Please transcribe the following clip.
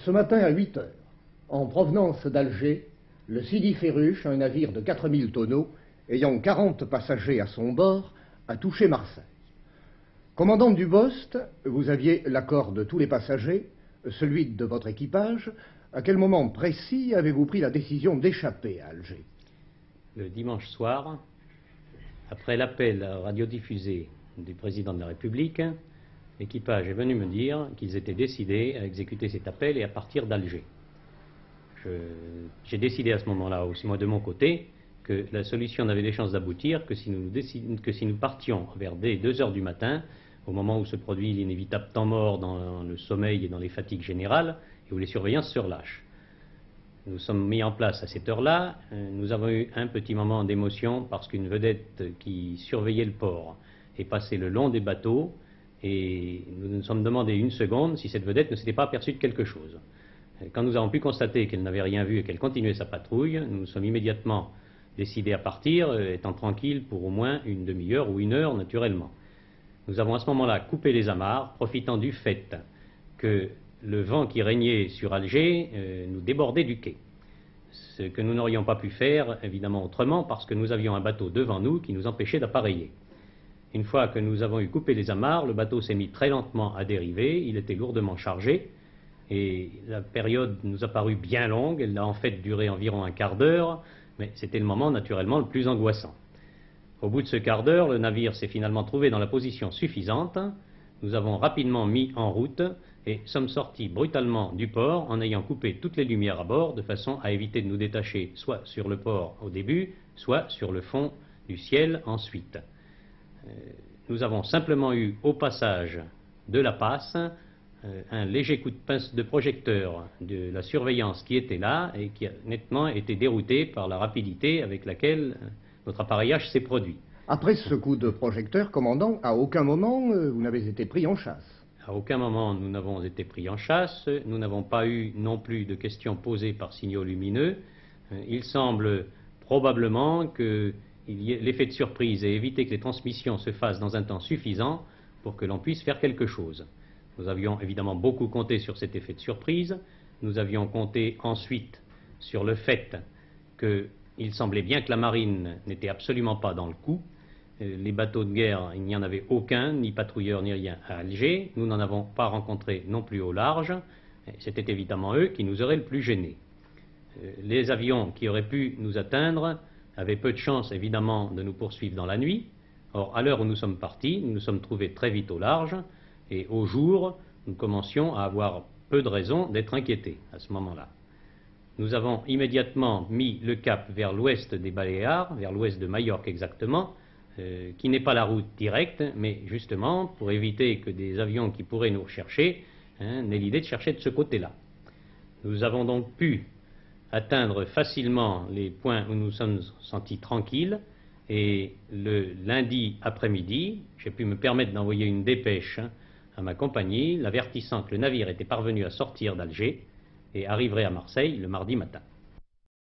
Ce matin à 8 heures, en provenance d'Alger, le Sidi Ferruche, un navire de 4000 tonneaux, ayant 40 passagers à son bord, a touché Marseille. Commandant du Bost, vous aviez l'accord de tous les passagers, celui de votre équipage. À quel moment précis avez-vous pris la décision d'échapper à Alger? Le dimanche soir, après l'appel radiodiffusé du président de la République, l'équipage est venu me dire qu'ils étaient décidés à exécuter cet appel et à partir d'Alger. J'ai décidé à ce moment-là, aussi moi de mon côté, que la solution n'avait des chances d'aboutir que si nous partions vers dès 2 heures du matin, au moment où se produit l'inévitable temps mort dans le sommeil et dans les fatigues générales, et où les surveillances se relâchent. Nous sommes mis en place à cette heure-là. Nous avons eu un petit moment d'émotion parce qu'une vedette qui surveillait le port est passée le long des bateaux et nous nous sommes demandé une seconde si cette vedette ne s'était pas aperçue de quelque chose. Quand nous avons pu constater qu'elle n'avait rien vu et qu'elle continuait sa patrouille, nous nous sommes immédiatement décidés à partir, étant tranquilles pour au moins une demi-heure ou 1 heure naturellement. Nous avons à ce moment-là coupé les amarres, profitant du fait que le vent qui régnait sur Alger nous débordait du quai. Ce que nous n'aurions pas pu faire, évidemment, autrement, parce que nous avions un bateau devant nous qui nous empêchait d'appareiller. Une fois que nous avons eu coupé les amarres, le bateau s'est mis très lentement à dériver, il était lourdement chargé, et la période nous a paru bien longue, elle a en fait duré environ un quart d'heure, mais c'était le moment naturellement le plus angoissant. Au bout de ce quart d'heure, le navire s'est finalement trouvé dans la position suffisante. Nous avons rapidement mis en route et sommes sortis brutalement du port en ayant coupé toutes les lumières à bord de façon à éviter de nous détacher soit sur le port au début, soit sur le fond du ciel ensuite. Nous avons simplement eu au passage de la passe un léger coup de pince de projecteur de la surveillance qui était là et qui a nettement été dérouté par la rapidité avec laquelle notre appareillage s'est produit. Après ce coup de projecteur, commandant, à aucun moment vous n'avez été pris en chasse? À aucun moment nous n'avons été pris en chasse, nous n'avons pas eu non plus de questions posées par signaux lumineux. Il semble probablement que l'effet de surprise ait évité que les transmissions se fassent dans un temps suffisant pour que l'on puisse faire quelque chose. Nous avions évidemment beaucoup compté sur cet effet de surprise, nous avions compté ensuite sur le fait qu'il semblait bien que la marine n'était absolument pas dans le coup. Les bateaux de guerre, il n'y en avait aucun, ni patrouilleurs ni rien à Alger. Nous n'en avons pas rencontré non plus au large. C'était évidemment eux qui nous auraient le plus gênés. Les avions qui auraient pu nous atteindre avaient peu de chance évidemment de nous poursuivre dans la nuit. Or, à l'heure où nous sommes partis, nous nous sommes trouvés très vite au large et au jour, nous commencions à avoir peu de raisons d'être inquiétés à ce moment-là. Nous avons immédiatement mis le cap vers l'ouest des Baléares, vers l'ouest de Majorque exactement, qui n'est pas la route directe, mais justement pour éviter que des avions qui pourraient nous rechercher n'aient l'idée de chercher de ce côté-là. Nous avons donc pu atteindre facilement les points où nous sommes sentis tranquilles, et le lundi après-midi, j'ai pu me permettre d'envoyer une dépêche à ma compagnie, l'avertissant que le navire était parvenu à sortir d'Alger et arriverait à Marseille le mardi matin.